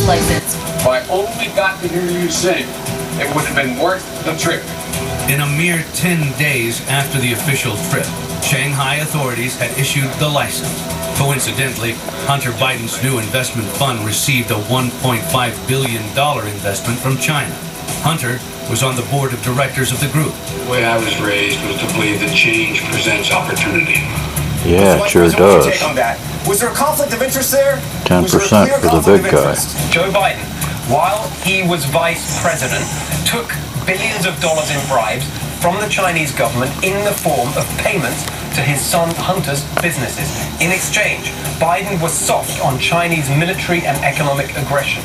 license. If I only got to hear you sing, it would have been worth the trip. In a mere 10 days after the official trip, Shanghai authorities had issued the license. Coincidentally, Hunter Biden's new investment fund received a $1.5 billion investment from China. Hunter was on the board of directors of the group. The way I was raised was to believe that change presents opportunity. Yeah, it sure does. Take on that. Was there a conflict of interest there? 10% for the big guy. Joe Biden, while he was vice president, took billions of dollars in bribes from the Chinese government in the form of payments to his son Hunter's businesses. In exchange, Biden was soft on Chinese military and economic aggression.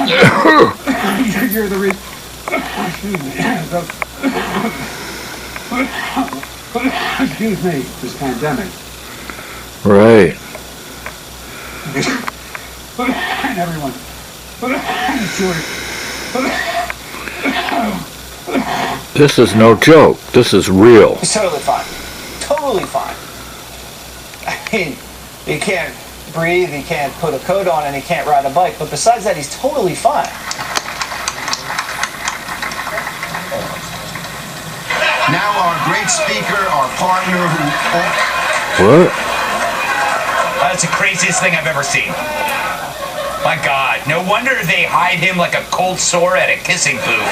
You're the reason. Excuse me, this pandemic. Right. And everyone. This is no joke. This is real. He's totally fine. Totally fine. I mean, he can't breathe, he can't put a coat on, and he can't ride a bike. But besides that, he's totally fine. Now our great speaker, our partner who... What? That's the craziest thing I've ever seen. My God, no wonder they hide him like a cold sore at a kissing booth.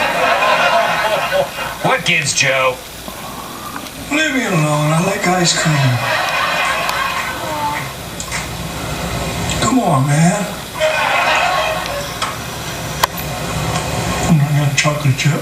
What gives, Joe? Leave me alone, I like ice cream. Come on, man. I got a chocolate chip.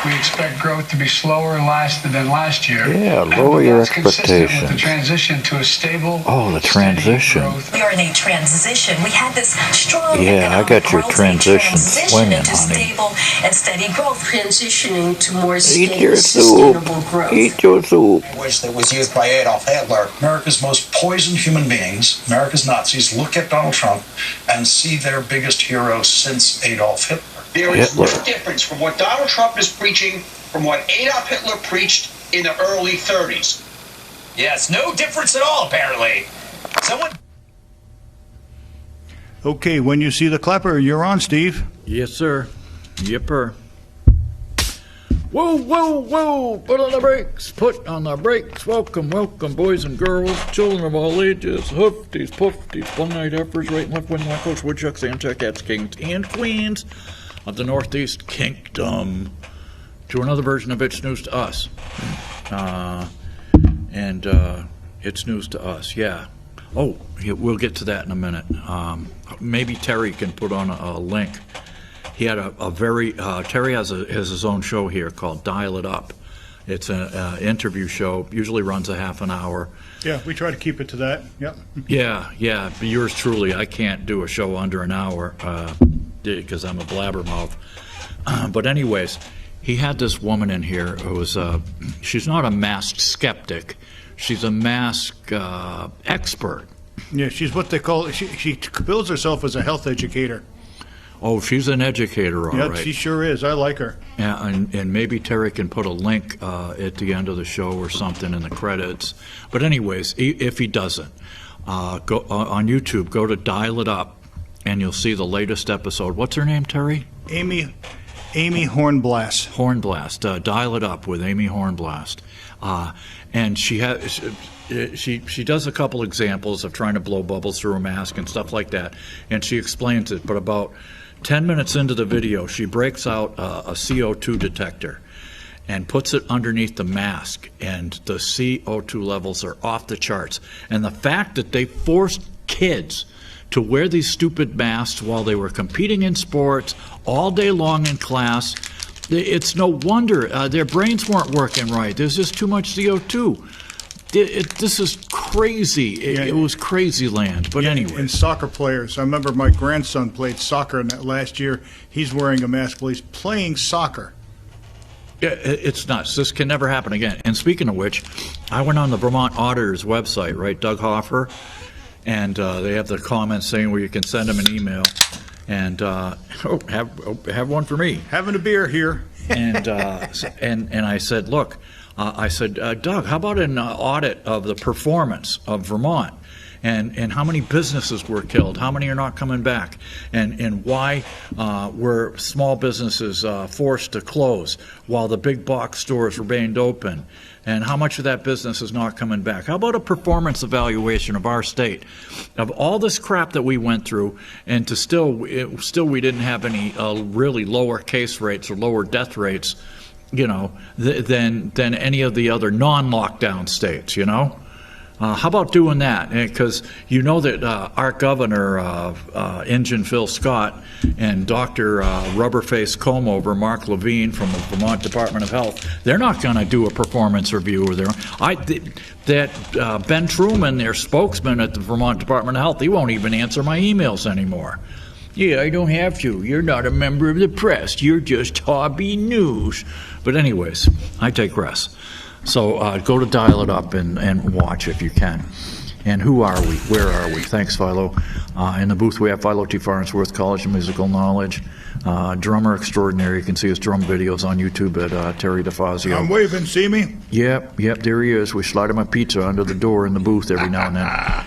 We expect growth to be slower than last year. Yeah, lower your expectations. With the transition to a stable. Oh, the transition. We are in a transition. We had this strong Yeah, I got your transition swinging, into honey. stable and steady growth, transitioning to more Eat your soup. sustainable growth. Eat your soup. Which that was used by Adolf Hitler. America's most poisoned human beings, America's Nazis, look at Donald Trump and see their biggest hero since Adolf Hitler. There is Hitler. no difference from what Donald Trump is preaching from what Adolf Hitler preached in the early 30s. Yes, no difference at all, apparently. Someone... Okay, when you see the clapper, you're on, Steve. Yes, sir. Yipper. Whoa, whoa, whoa! Put on the brakes! Put on the brakes! Welcome, welcome, boys and girls, children of all ages, hoofties, pufties, fun-night effers, right and left wing wackos, woodchucks, anti cats, kings, and queens of the Northeast Kingdom to another version of It's News to Us. It's news to us, yeah. Oh, we'll get to that in a minute. Maybe Terry can put on a link. He had a very, Terry has his own show here called Dial It Up. It's an interview show, usually runs a half an hour. Yeah, we try to keep it to that. Yep. Yeah, but yours truly, I can't do a show under an hour because I'm a blabbermouth. But anyways, he had this woman in here who was, she's not a masked skeptic, she's a mask expert. Yeah, she's what they call, she bills herself as a health educator. Oh, she's an educator, all right. Yep, she sure is. I like her. Yeah, and maybe Terry can put a link at the end of the show or something in the credits. But anyways, if he doesn't, go on YouTube, go to Dial It Up, and you'll see the latest episode. What's her name, Terry? Amy Hornblast. Hornblast. Dial It Up with Amy Hornblast. And she does a couple examples of trying to blow bubbles through a mask and stuff like that, and she explains it. But about 10 minutes into the video, she breaks out a CO2 detector and puts it underneath the mask, and the CO2 levels are off the charts. And the fact that they forced kids to wear these stupid masks while they were competing in sports all day long in class, it's no wonder their brains weren't working right. There's just too much CO2. This is crazy. It was crazy land. But anyway. And soccer players. I remember my grandson played soccer in that last year. He's wearing a mask while he's playing soccer. Yeah, it's nuts. This can never happen again. And speaking of which, I went on the Vermont Auditor's website, right, Doug Hoffer, and they have the comments saying where you can send them an email. And have one for me. Having a beer here. And I said, look, Doug, how about an audit of the performance of Vermont? and how many businesses were killed, how many are not coming back, and why were small businesses forced to close while the big box stores remained open, and how much of that business is not coming back. How about a performance evaluation of our state, of all this crap that we went through, and still we didn't have any really lower case rates or lower death rates, than any of the other non-lockdown states, How about doing that? Because that our governor, Injun Phil Scott, and Dr. Rubberface Comb-Over, Mark Levine from the Vermont Department of Health, they're not going to do a performance review of their own. Ben Truman, their spokesman at the Vermont Department of Health, he won't even answer my emails anymore. Yeah, I don't have to. You're not a member of the press. You're just hobby news. But anyways, I digress. So go to Dial It Up and watch if you can. And who are we? Where are we? Thanks, Philo. In the booth, we have Philo T. Farnsworth, College of Musical Knowledge, drummer extraordinary. You can see his drum videos on YouTube at Terry DeFazio. I'm waving, see me? Yep, there he is. We slide him a pizza under the door in the booth every now and then.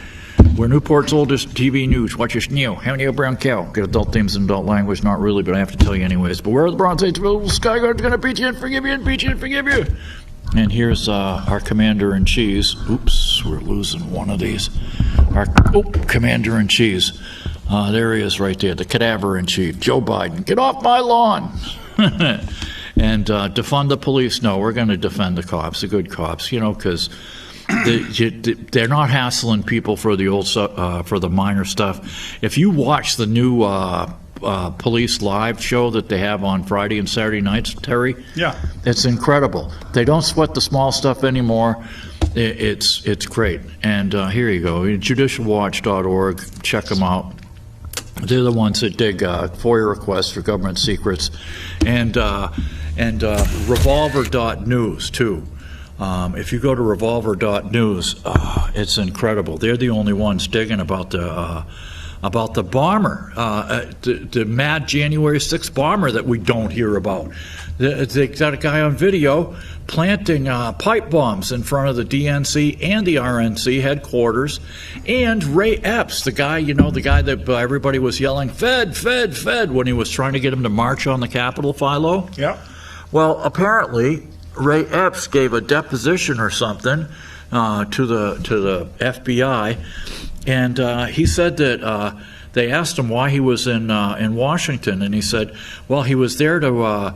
We're Newport's oldest TV news. Watch your sneal. How many brown cow? Get adult themes in adult language. Not really, but I have to tell you anyways. But where are the Bronze Age? Skyguard's going to beat you and forgive you and beat you and forgive you. And here's our Commander-in-Chief. Oops, we're losing one of these. Our Commander-in-Chief. There he is right there, the Cadaver-in-Chief, Joe Biden. Get off my lawn! And defund the police. No, we're going to defend the cops, the good cops, because they're not hassling people for the for the minor stuff. If you watch the new police live show that they have on Friday and Saturday nights, Terry, yeah, it's incredible. They don't sweat the small stuff anymore. It's great. And here you go, judicialwatch.org. Check them out. They're the ones that dig FOIA requests for government secrets, and revolver.news too. If you go to revolver.news, it's incredible. They're the only ones digging about the bomber, the mad January 6th bomber that we don't hear about. They got a guy on video planting pipe bombs in front of the DNC and the RNC headquarters. And Ray Epps, the guy that everybody was yelling, Fed, Fed, Fed, when he was trying to get him to march on the Capitol, Philo. Yeah. Well, apparently Ray Epps gave a deposition or something to the FBI, and he said that they asked him why he was in Washington, and he said, well, he was there to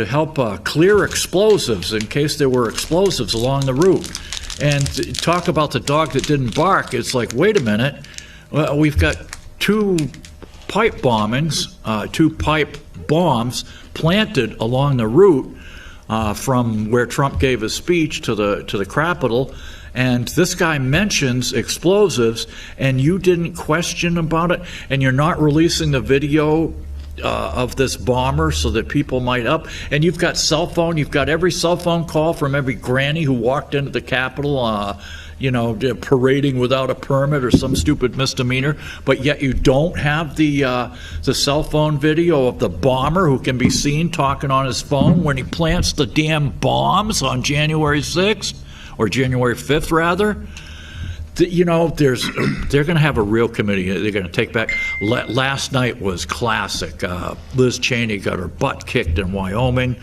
help clear explosives in case there were explosives along the route. And talk about the dog that didn't bark. It's like, wait a minute, we've got two pipe bombs planted along the route from where Trump gave his speech to the Capitol, and this guy mentions explosives, and you didn't question about it, and you're not releasing the video of this bomber so that people might up. And you've got every cell phone call from every granny who walked into the Capitol, parading without a permit or some stupid misdemeanor, but yet you don't have the cell phone video of the bomber who can be seen talking on his phone when he plants the damn bombs on January 6th, or January 5th, rather. They're going to have a real committee. They're going to take back. Last night was classic. Liz Cheney got her butt kicked in Wyoming,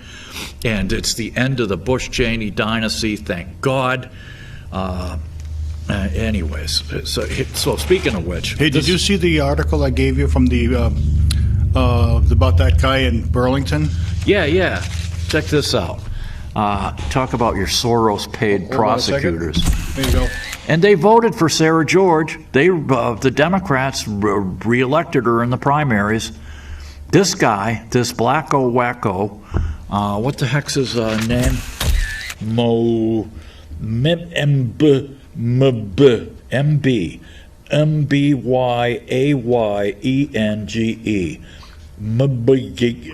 and it's the end of the Bush-Cheney dynasty, thank God. Anyways, so speaking of which, hey, did you see the article I gave you from the about that guy in Burlington? Yeah. Check this out. Talk about your Soros-paid prosecutors. There you go. And they voted for Sarah George. The Democrats reelected her in the primaries. This guy, this blacko wacko, what the heck's his name? Mbyayenge.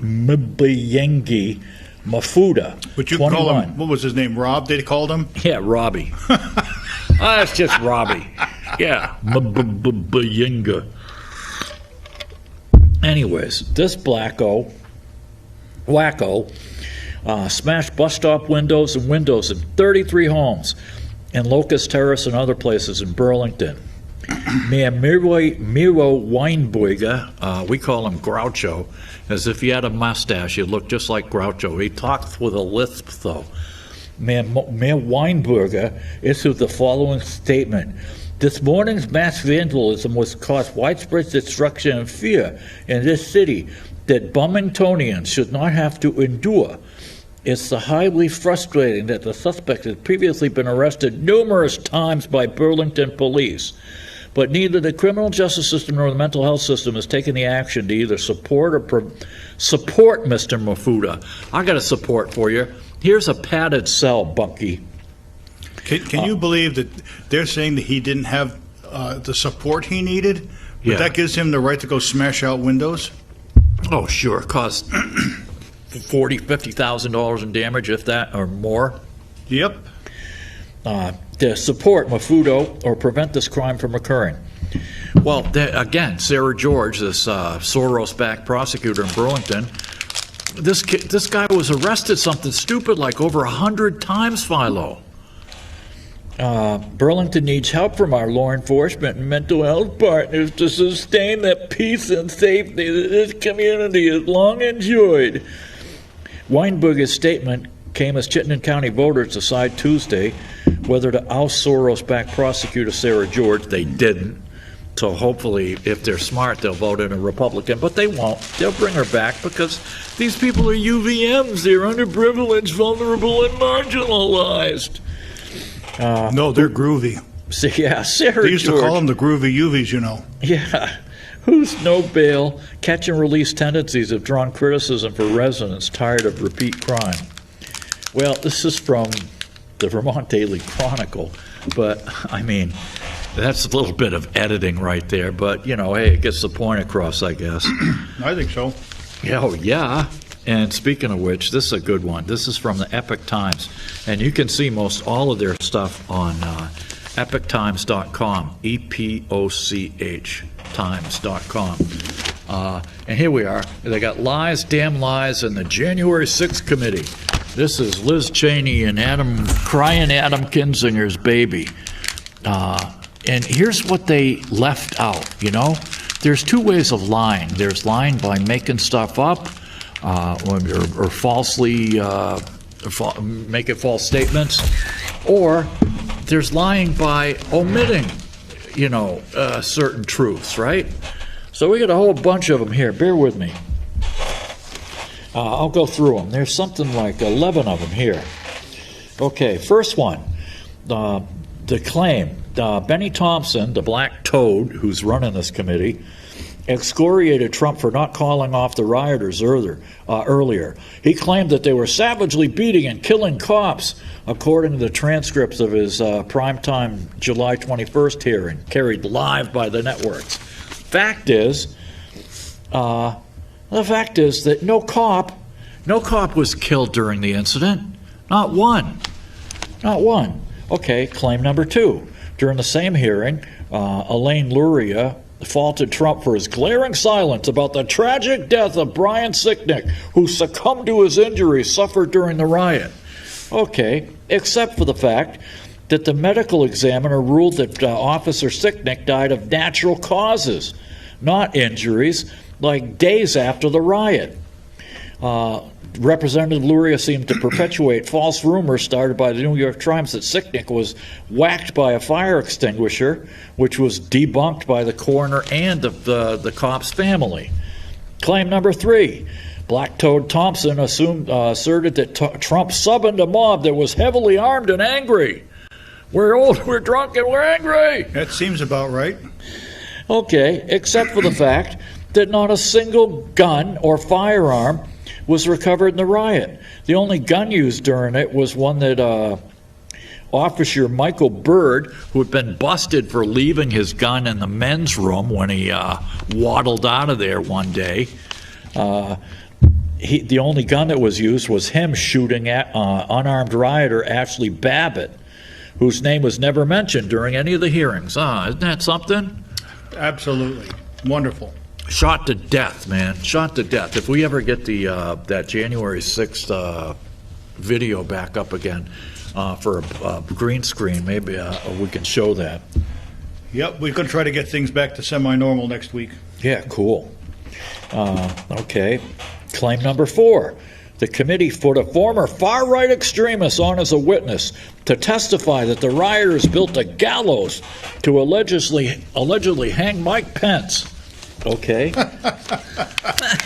Mbayengi Mafuda. But you 21. call him, what was his name, Rob, they called him? Yeah, Robbie. That's just Robbie. Yeah, Mbayenga. Anyways, this wacko smashed bus stop windows in 33 homes in Locust Terrace and other places in Burlington. Mayor Miro Weinberger, we call him Groucho, as if he had a mustache. He looked just like Groucho. He talks with a lisp, though. Mayor Weinberger issued the following statement. This morning's mass vandalism was caused widespread destruction and fear in this city that Bumingtonians should not have to endure. It's highly frustrating that the suspect has previously been arrested numerous times by Burlington police, but neither the criminal justice system nor the mental health system has taken the action to either support or support Mr. Mafuta. I got a support for you. Here's a padded cell, Bunky. Can you believe that they're saying that he didn't have the support he needed? But Yeah. that gives him the right to go smash out windows? Oh, sure. It cost $50,000 in damage, if that, or more. Yep. To support Mafuto or prevent this crime from occurring. Well, again, Sarah George, this Soros-backed prosecutor in Burlington, this guy was arrested something stupid like over 100 times, Philo. Burlington needs help from our law enforcement and mental health partners to sustain the peace and safety that this community has long enjoyed. Weinberger's statement came as Chittenden County voters decide Tuesday whether to oust Soros-backed prosecutor Sarah George. They didn't. So hopefully, if they're smart, they'll vote in a Republican, but they won't. They'll bring her back because these people are UVMs. They're underprivileged, vulnerable, and marginalized. No, they're groovy. So, yeah, Sarah They used George. to call them the groovy UVs, you know. Yeah. Whose no bail, catch and release tendencies have drawn criticism for residents tired of repeat crime. Well, this is from the Vermont Daily Chronicle, but I mean, that's a little bit of editing right there, but you know, hey, it gets the point across, I guess. I think so. Yeah, oh, yeah. And speaking of which, this is a good one. This is from the Epoch Times, and you can see most all of their stuff on epochtimes.com, EPOCH times.com. And here we are. They got lies, damn lies, and the January 6th committee. This is Liz Cheney and crying Adam Kinzinger's baby. And here's what they left out, you know? There's two ways of lying. There's lying by making stuff up or falsely making false statements, or there's lying by omitting, you know, certain truths, right? So we got a whole bunch of them here. Bear with me. I'll go through them. There's something like 11 of them here. Okay, first one, the claim. Benny Thompson, the black toad who's running this committee, excoriated Trump for not calling off the rioters earlier. He claimed that they were savagely beating and killing cops, according to the transcripts of his primetime July 21st hearing, carried live by the networks. The fact is that no cop was killed during the incident. Not one. Not one. Okay, claim number two. During the same hearing, Elaine Luria faulted Trump for his glaring silence about the tragic death of Brian Sicknick, who succumbed to his injuries suffered during the riot. Okay, except for the fact that the medical examiner ruled that Officer Sicknick died of natural causes, not injuries, like days after the riot. Representative Luria seemed to perpetuate false rumors started by the New York Times that Sicknick was whacked by a fire extinguisher, which was debunked by the coroner and the cop's family. Claim number three. Black Toad Thompson asserted that Trump summoned a mob that was heavily armed and angry. We're old, we're drunk, and we're angry. That seems about right. Okay, except for the fact that not a single gun or firearm was recovered in the riot. The only gun used during it was one that Officer Michael Bird, who had been busted for leaving his gun in the men's room when he waddled out of there one day. The only gun that was used was him shooting at unarmed rioter Ashley Babbitt, whose name was never mentioned during any of the hearings. Isn't that something? Absolutely. Wonderful. Shot to death, man. Shot to death. If we ever get the that January 6th video back up again for a green screen, maybe we can show that. Yep, we're going to try to get things back to semi-normal next week. Yeah, cool. Okay. Claim number 4. The committee put a former far-right extremist on as a witness to testify that the rioters built a gallows to allegedly hang Mike Pence. Okay.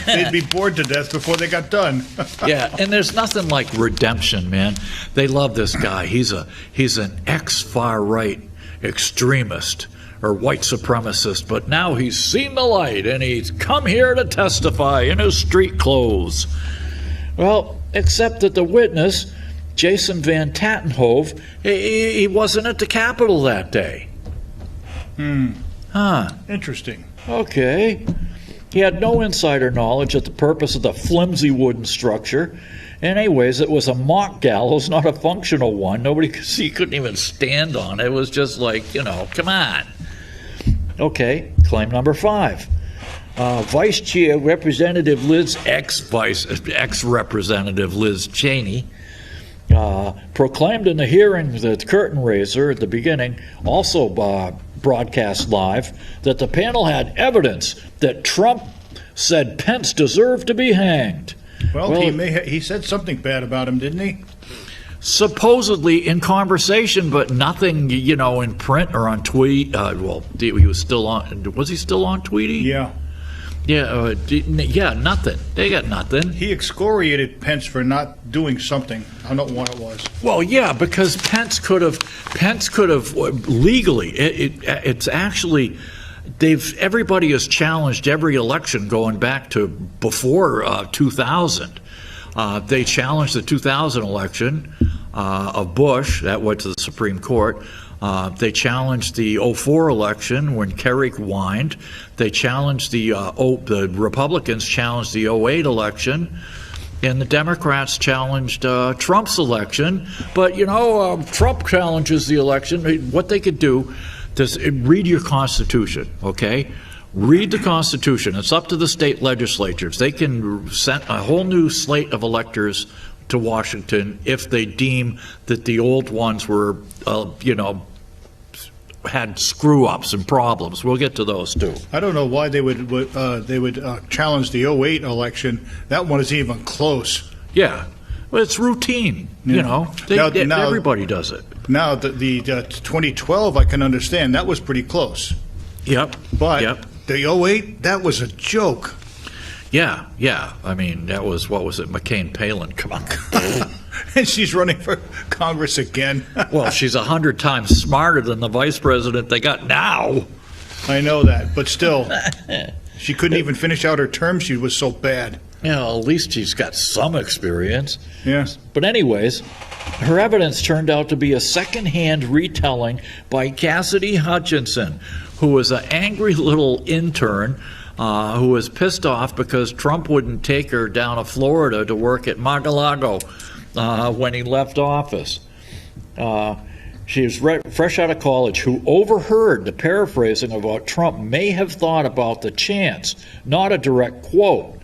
They'd be bored to death before they got done. Yeah, and there's nothing like redemption, man. They love this guy. He's an ex-far-right extremist or white supremacist, but now he's seen the light and he's come here to testify in his street clothes. Well, except that the witness, Jason Van Tattenhove, he wasn't at the Capitol that day. Interesting. Okay. He had no insider knowledge of the purpose of the flimsy wooden structure. Anyways, it was a mock gallows, not a functional one. Nobody could see, couldn't even stand on it. It was just like, come on. Okay, claim number 5. Vice Chair Representative Liz, ex-Representative Liz Cheney, proclaimed in the hearing, the curtain raiser at the beginning, also broadcast live, that the panel had evidence that Trump said Pence deserved to be hanged. Well, he said something bad about him, didn't he? Supposedly in conversation, but nothing, in print or on tweet. He was still on. Was he still on Tweety? Yeah. Yeah, nothing. They got nothing. He excoriated Pence for not doing something. I don't know what it was. Well, yeah, because Pence could have legally. It's actually. Everybody has challenged every election going back to before 2000. They challenged the 2000 election of Bush. That went to the Supreme Court. They challenged the 2004 election when Kerry whined. They challenged the Republicans challenged the 2008 election, and the Democrats challenged Trump's election. But Trump challenges the election. What they could do is read your Constitution, okay? Read the Constitution. It's up to the state legislatures. They can send a whole new slate of electors to Washington if they deem that the old ones were, had screw-ups and problems. We'll get to those too. I don't know why they would challenge the 2008 election. That one isn't even close. Yeah. Well, it's routine, Now, everybody does it. Now, the 2012, I can understand. That was pretty close. Yep. But the 2008, that was a joke. Yeah. I mean, that was, what was it, McCain Palin? Come on. And she's running for Congress again. Well, she's 100 times smarter than the vice president they got now. I know that, but still, she couldn't even finish out her term. She was so bad. At least she's got some experience. Yes. But anyways, her evidence turned out to be a second-hand retelling by Cassidy Hutchinson, who was an angry little intern who was pissed off because Trump wouldn't take her down to Florida to work at Mar-a-Lago when he left office. She was fresh out of college, who overheard the paraphrasing of what Trump may have thought about the chance, not a direct quote.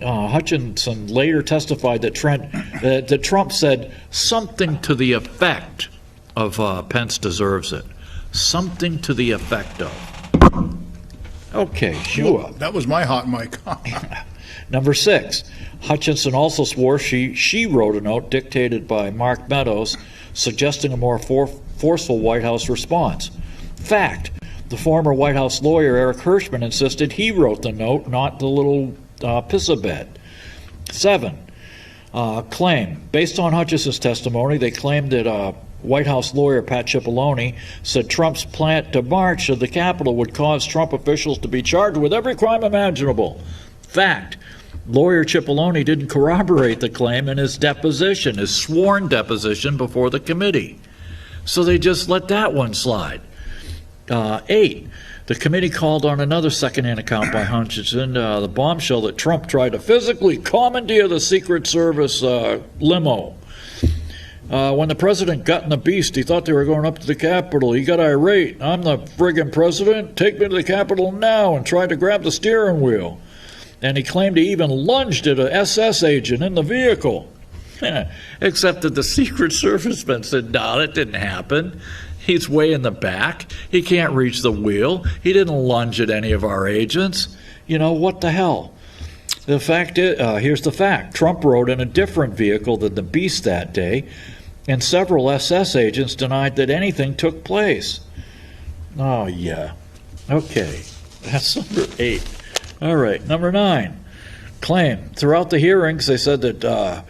Hutchinson later testified that Trump said something to the effect of Pence deserves it. Something to the effect of. Okay, sure. That was my hot mic. Number 6, Hutchinson also swore she wrote a note dictated by Mark Meadows suggesting a more forceful White House response. Fact, the former White House lawyer Eric Hirschman insisted he wrote the note, not the little piss-a-bed. 7, claim. Based on Hutchinson's testimony, they claimed that White House lawyer Pat Cipollone said Trump's plan to march to the Capitol would cause Trump officials to be charged with every crime imaginable. Fact, lawyer Cipollone didn't corroborate the claim in his deposition, his sworn deposition before the committee. So they just let that one slide. 8, the committee called on another second-hand account by Hutchinson, the bombshell that Trump tried to physically commandeer the Secret Service limo. When the president got in the beast, he thought they were going up to the Capitol. He got irate. I'm the friggin' president. Take me to the Capitol now, and tried to grab the steering wheel. And he claimed he even lunged at an SS agent in the vehicle. Except that the Secret Serviceman said, no, that didn't happen. He's way in the back. He can't reach the wheel. He didn't lunge at any of our agents. You know, what the hell? The fact is, here's the fact. Trump rode in a different vehicle than the Beast that day, and several SS agents denied that anything took place. Oh, yeah. Okay. That's number 8. All right. Number 9. Claim. Throughout the hearings, they said that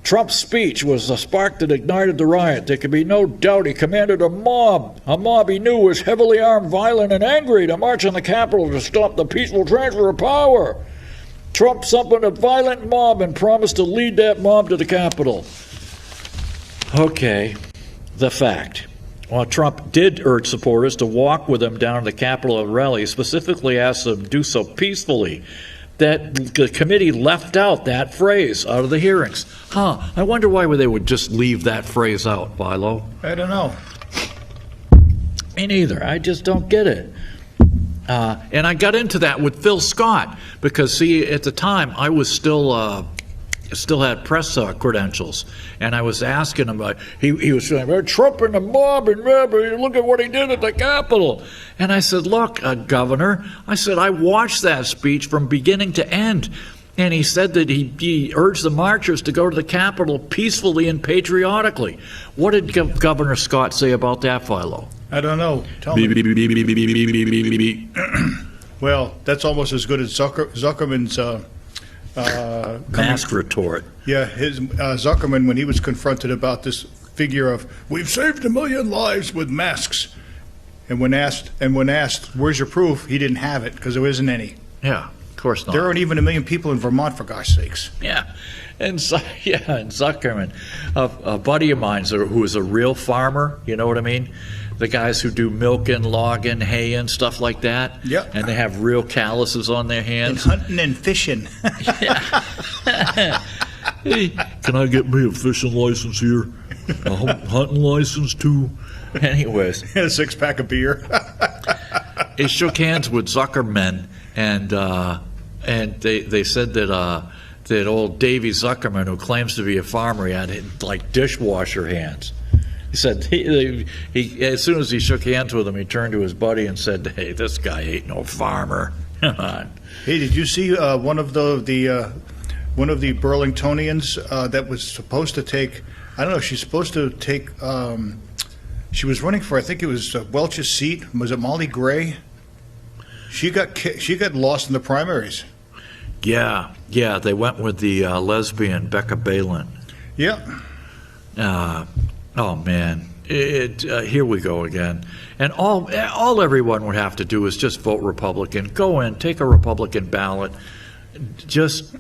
Trump's speech was the spark that ignited the riot. There could be no doubt he commanded a mob he knew was heavily armed, violent, and angry, to march on the Capitol to stop the peaceful transfer of power. Trump summoned a violent mob and promised to lead that mob to the Capitol. Okay, the fact. While Trump did urge supporters to walk with him down to the Capitol rally, specifically asked them to do so peacefully, that the committee left out that phrase out of the hearings. I wonder why they would just leave that phrase out, Philo. I don't know. Me neither. I just don't get it. And I got into that with Phil Scott because, see, at the time I was still had press credentials, and I was asking him about. He was saying, Trump and the mob, and look at what he did at the Capitol. And I said, look, Governor, I said, I watched that speech from beginning to end. And he said that he urged the marchers to go to the Capitol peacefully and patriotically. What did Governor Scott say about that, Philo? I don't know. Tell me. Well, that's almost as good as Zuckerman's mask retort. Yeah, his Zuckerman, when he was confronted about this figure of "we've saved 1 million lives with masks," and when asked, "Where's your proof?" he didn't have it because there isn't any. Yeah, of course not. There aren't even 1 million people in Vermont, for gosh sakes. Yeah, and Zuckerman, a buddy of mine who is a real farmer. You know what I mean? The guys who do milking, logging, haying, stuff like that. Yeah. And they have real calluses on their hands. And hunting and fishing. Hey, can I get me a fishing license here? A hunting license too? Anyways. And a 6-pack of beer. He shook hands with Zuckerman, and they said that old Davy Zuckerman, who claims to be a farmer, he had like dishwasher hands. He said he as soon as he shook hands with him, he turned to his buddy and said, "Hey, this guy ain't no farmer." Come on. Hey, did you see one of the Burlingtonians that was supposed to take? I don't know. She's supposed to take. She was running for, I think it was Welch's seat. Was it Molly Gray? She got lost in the primaries. Yeah. They went with the lesbian Becca Balin. Yeah. Oh man, here we go again. And all everyone would have to do is just vote Republican. Go in, take a Republican ballot. Just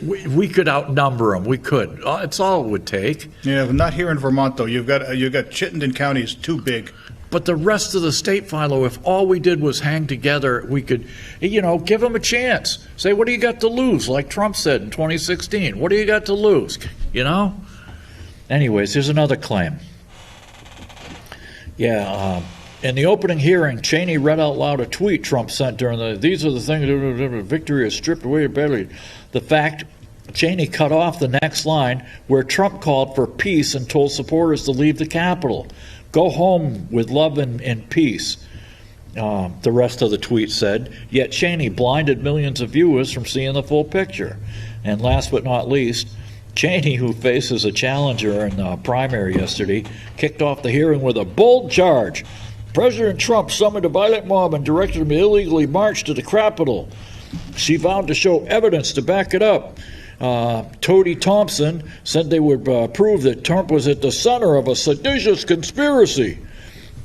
we could outnumber them. We could. It's all it would take. Yeah, but not here in Vermont though. You've got Chittenden County is too big. But the rest of the state, Philo, if all we did was hang together, we could, give them a chance. Say, what do you got to lose? Like Trump said in 2016. What do you got to lose? Anyways, here's another claim. In the opening hearing, Cheney read out loud a tweet Trump sent during these are the things, victory is stripped away badly. The fact, Cheney cut off the next line where Trump called for peace and told supporters to leave the Capitol. Go home with love and peace. The rest of the tweet said, yet Cheney blinded millions of viewers from seeing the full picture. And last but not least, Cheney, who faces a challenger in the primary yesterday, kicked off the hearing with a bold charge. President Trump summoned a violent mob and directed them to illegally march to the Capitol. She vowed to show evidence to back it up. Toady Thompson said they would prove that Trump was at the center of a seditious conspiracy.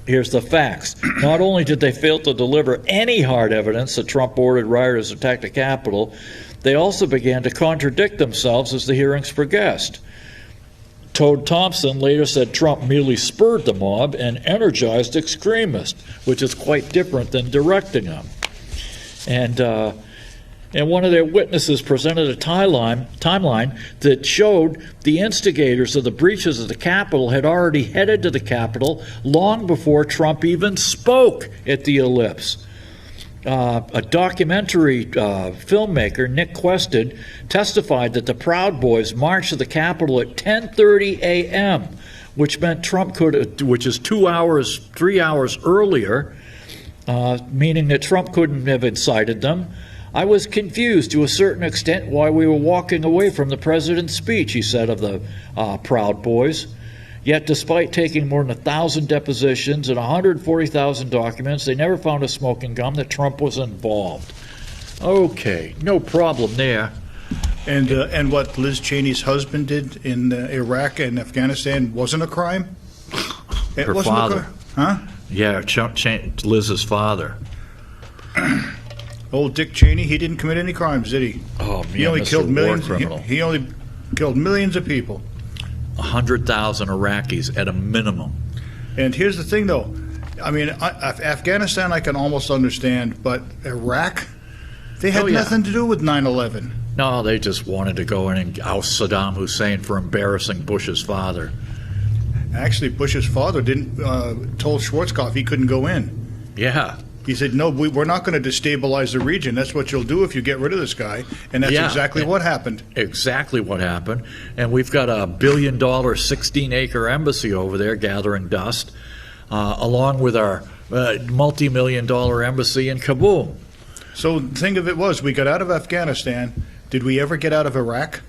Here's the facts. Not only did they fail to deliver any hard evidence that Trump ordered rioters to attack the Capitol, they also began to contradict themselves as the hearings progressed. Toad Thompson later said Trump merely spurred the mob and energized extremists, which is quite different than directing them. And one of their witnesses presented a timeline that showed the instigators of the breaches of the Capitol had already headed to the Capitol long before Trump even spoke at the Ellipse. A documentary filmmaker, Nick Quested, testified that the Proud Boys marched to the Capitol at 10:30 a.m., which meant Trump could, which is 3 hours earlier, meaning that Trump couldn't have incited them. I was confused to a certain extent why we were walking away from the president's speech, he said of the Proud Boys. Yet despite taking more than 1,000 depositions and 140,000 documents, they never found a smoking gun that Trump was involved. Okay, no problem there. And what Liz Cheney's husband did in Iraq and Afghanistan wasn't a crime? Her father. Huh? Yeah, Liz's father. Old Dick Cheney, he didn't commit any crimes, did he? Oh, man, he only this killed is a war millions. criminal. He only killed millions of people. 100,000 Iraqis at a minimum. And here's the thing, though. I mean, Afghanistan I can almost understand, but Iraq, they had nothing to do with 9/11. No, they just wanted to go in and oust Saddam Hussein for embarrassing Bush's father. Actually, Bush's father told Schwarzkopf he couldn't go in. Yeah. He said, no, we're not going to destabilize the region. That's what you'll do if you get rid of this guy. And that's exactly what happened. Exactly what happened. And we've got a $1 billion, 16-acre embassy over there gathering dust, along with our multi-million-dollar embassy in Kabul. So the thing of it was, we got out of Afghanistan. Did we ever get out of Iraq?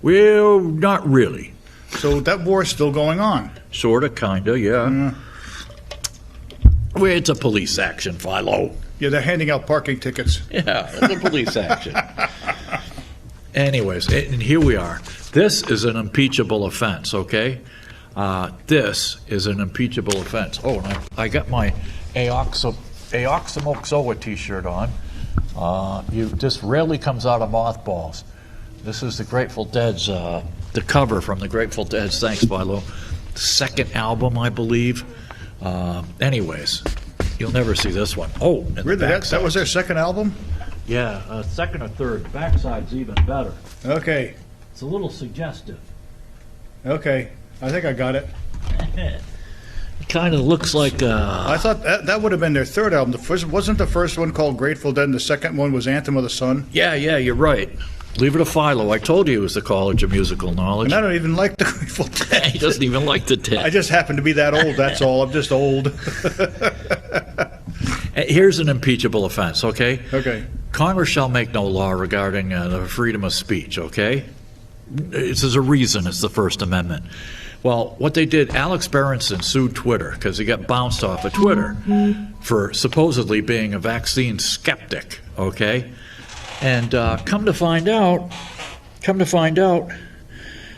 Well, not really. So that war is still going on. Sort of, kind of, yeah. Well, it's a police action, Philo. Yeah, they're handing out parking tickets. Yeah, it's a police action. Anyways, and here we are. This is an impeachable offense, okay? This is an impeachable offense. Oh, and I got my Aoxomoxoa t-shirt on. This rarely comes out of mothballs. This is the Grateful Dead's, the cover from the Grateful Dead's, thanks, Philo, second album, I believe. Anyways, you'll never see this one. Oh, and really? That was their second album? Yeah, second or third. The backside's even better. Okay. It's a little suggestive. Okay, I think I got it. It kind of looks like... I thought that would have been their third album. Wasn't the first one called Grateful Dead and the second one was Anthem of the Sun? Yeah, you're right. Leave it to Philo. I told you it was the College of Musical Knowledge. And I don't even like the Grateful Dead. He doesn't even like the Dead. I just happen to be that old, that's all. I'm just old. Here's an impeachable offense, okay? Okay. Congress shall make no law regarding the freedom of speech, okay? There's a reason it's the First Amendment. Well, what they did, Alex Berenson sued Twitter because he got bounced off of Twitter for supposedly being a vaccine skeptic, okay? And come to find out,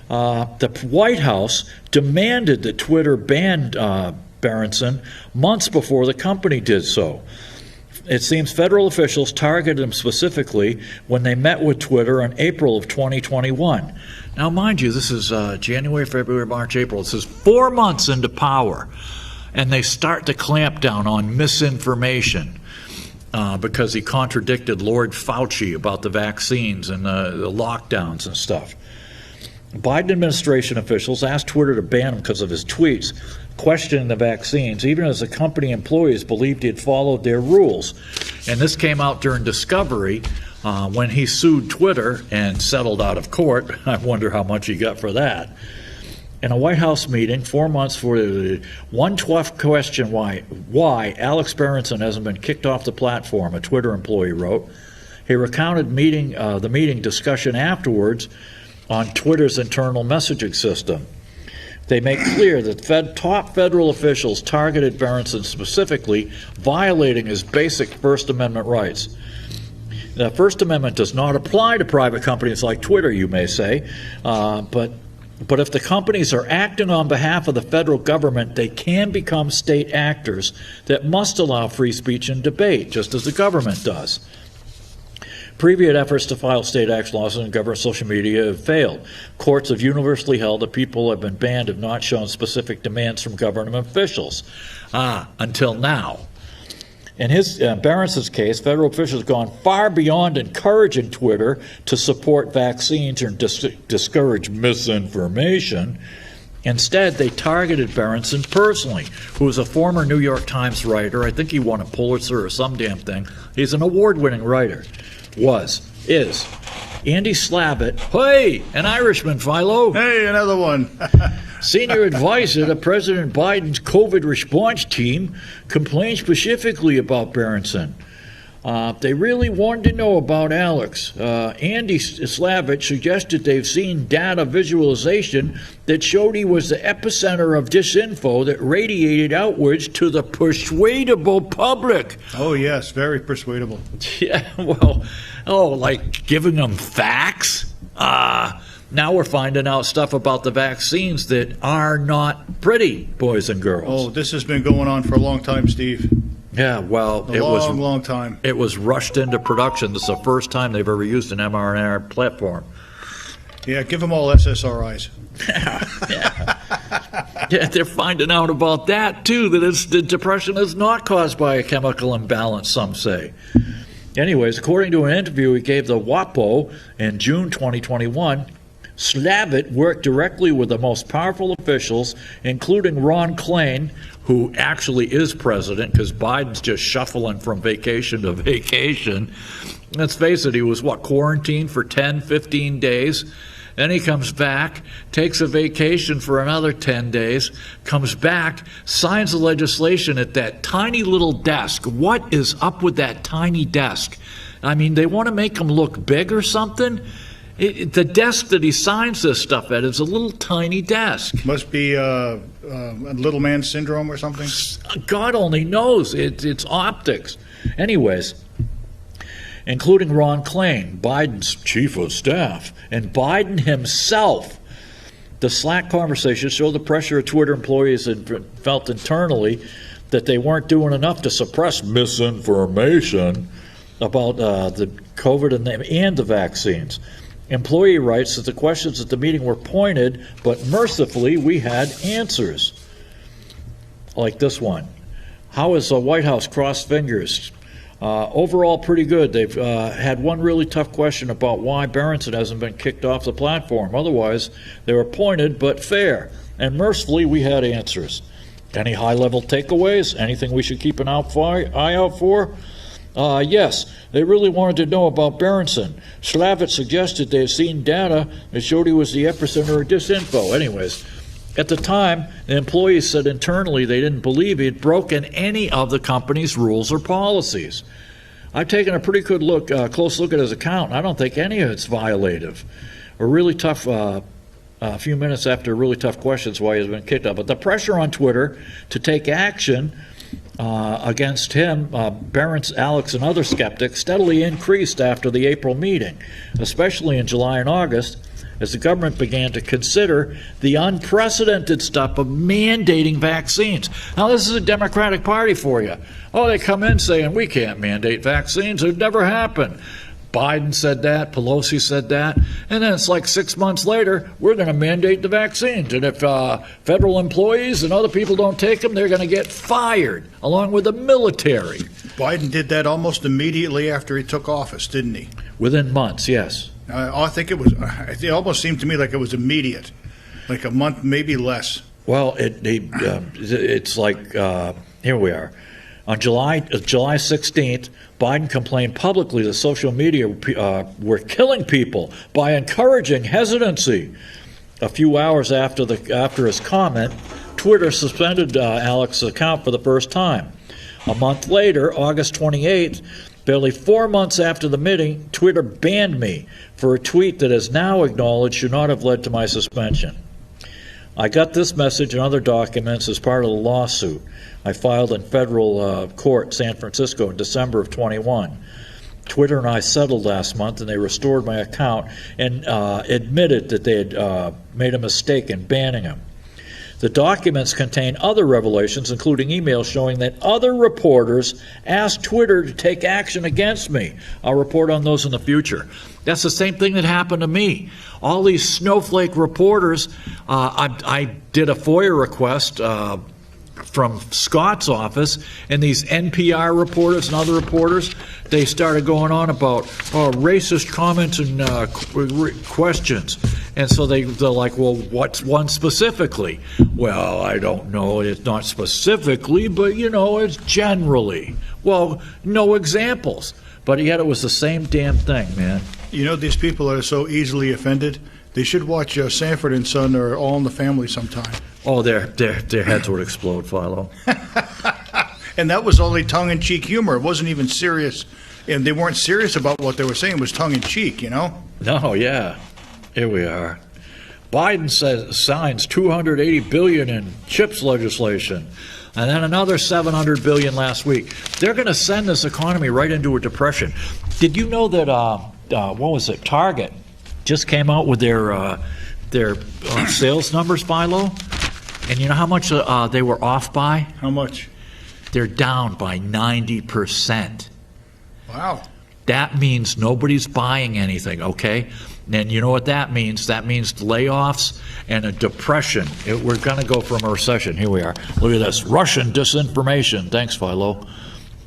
the White House demanded that Twitter ban Berenson months before the company did so. It seems federal officials targeted him specifically when they met with Twitter in April of 2021. Now, mind you, this is January, February, March, April. This is 4 months into power, and they start to clamp down on misinformation. Because he contradicted Lord Fauci about the vaccines and the lockdowns and stuff. Biden administration officials asked Twitter to ban him because of his tweets, questioning the vaccines, even as the company employees believed he had followed their rules. And this came out during discovery when he sued Twitter and settled out of court. I wonder how much he got for that. In a White House meeting 4 months for the one tough question why Alex Berenson hasn't been kicked off the platform, a Twitter employee wrote. He recounted the meeting discussion afterwards on Twitter's internal messaging system. They make clear that top federal officials targeted Berenson specifically, violating his basic First Amendment rights. The First Amendment does not apply to private companies like Twitter, you may say, but if the companies are acting on behalf of the federal government, they can become state actors that must allow free speech and debate, just as the government does. Previous efforts to file state action laws on government social media have failed. Courts have universally held that people have been banned have not shown specific demands from government officials. Until now. In Berenson's case, federal officials have gone far beyond encouraging Twitter to support vaccines or discourage misinformation. Instead, they targeted Berenson personally, who is a former New York Times writer. I think he won a Pulitzer or some damn thing. He's an award-winning writer. Is. Andy Slavitt. Hey, an Irishman, Philo. Hey, another one. Senior advisor to President Biden's COVID response team complained specifically about Berenson. They really wanted to know about Alex. Andy Slavich suggested they've seen data visualization that showed he was the epicenter of disinfo that radiated outwards to the persuadable public. Oh, yes, very persuadable. Yeah, well, like giving them facts? Now we're finding out stuff about the vaccines that are not pretty, boys and girls. Oh, this has been going on for a long time, Steve. Yeah, well, a long time. It was rushed into production. This is the first time they've ever used an mRNA platform. Yeah, give them all SSRIs. Yeah, they're finding out about that, too, that the depression is not caused by a chemical imbalance, some say. Anyways, according to an interview he gave the WAPO in June 2021, Slavitt worked directly with the most powerful officials, including Ron Klain, who actually is president, because Biden's just shuffling from vacation to vacation. Let's face it, he was, quarantined for 10, 15 days. Then he comes back, takes a vacation for another 10 days, comes back, signs the legislation at that tiny little desk. What is up with that tiny desk? I mean, they want to make him look big or something? The desk that he signs this stuff at is a little tiny desk. Must be a little man syndrome or something? God only knows. It's optics. Anyways, including Ron Klain, Biden's chief of staff, and Biden himself. The Slack conversation showed the pressure of Twitter employees had felt internally that they weren't doing enough to suppress misinformation about the COVID and the vaccines. Employee writes that the questions at the meeting were pointed, but mercifully we had answers. Like this one. How is the White House crossed fingers? Overall, pretty good. They've had one really tough question about why Berenson hasn't been kicked off the platform. Otherwise, they were pointed but fair. And mercifully, we had answers. Any high-level takeaways? Anything we should keep an eye out for? Yes, they really wanted to know about Berenson. Slavitt suggested they've seen data that showed he was the epicenter of disinfo. Anyways, at the time, the employees said internally they didn't believe he had broken any of the company's rules or policies. I've taken a pretty good close look at his account, and I don't think any of it's violative. A really tough, a few minutes after really tough questions why he's been kicked out. But the pressure on Twitter to take action against him, Berenson, Alex, and other skeptics steadily increased after the April meeting, especially in July and August, as the government began to consider the unprecedented stuff of mandating vaccines. Now, this is a Democratic Party for you. Oh, they come in saying, we can't mandate vaccines. It would never happen. Biden said that, Pelosi said that, and then it's like 6 months later, we're going to mandate the vaccines. And if federal employees and other people don't take them, they're going to get fired, along with the military. Biden did that almost immediately after he took office, didn't he? Within months, yes. I think it almost seemed to me like it was immediate, like a month, maybe less. Well, it's like, here we are. On July 16th, Biden complained publicly that social media were killing people by encouraging hesitancy. A few hours after his comment, Twitter suspended Alex's account for the first time. A month later, August 28th, barely 4 months after the meeting, Twitter banned me for a tweet that is now acknowledged should not have led to my suspension. I got this message and other documents as part of the lawsuit I filed in federal court, San Francisco, in December of 21. Twitter and I settled last month, and they restored my account and admitted that they had made a mistake in banning him. The documents contain other revelations, including emails showing that other reporters asked Twitter to take action against me. I'll report on those in the future. That's the same thing that happened to me. All these snowflake reporters, I did a FOIA request from Scott's office, and these NPR reporters and other reporters, they started going on about racist comments and questions. And so they're like, well, what's one specifically? Well, I don't know. It's not specifically, but, it's generally. Well, no examples. But yet it was the same damn thing, man. These people are so easily offended They should watch Sanford and Son or All in the Family sometime. Oh, their heads would explode, Philo. And that was only tongue-in-cheek humor. It wasn't even serious. And they weren't serious about what they were saying. It was tongue-in-cheek, you know? No, yeah. Here we are. Biden signs $280 billion in CHIPS legislation, and then another $700 billion last week. They're going to send this economy right into a depression. Did you know that, what was it, Target just came out with their sales numbers, Philo? And you know how much they were off by? How much? They're down by 90%. Wow. That means nobody's buying anything, okay? And you know what that means? That means layoffs and a depression. We're going to go from a recession. Here we are. Look at this. Russian disinformation. Thanks, Philo.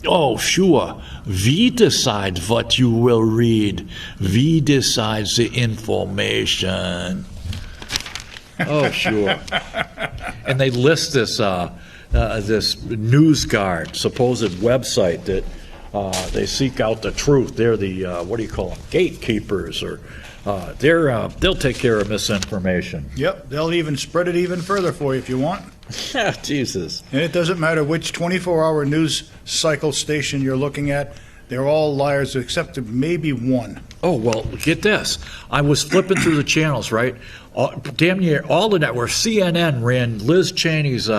Oh, sure. We decide what you will read. We decide the information. Oh, sure. And they list this this NewsGuard supposed website that they seek out the truth. They're the what do you call them? Gatekeepers, or they'll take care of misinformation. Yep, they'll even spread it even further for you if you want. Yeah, Jesus. And it doesn't matter which 24-hour news cycle station you're looking at. They're all liars except maybe one. Oh, well, get this. I was flipping through the channels, right? Damn near all the networks. CNN ran Liz Cheney's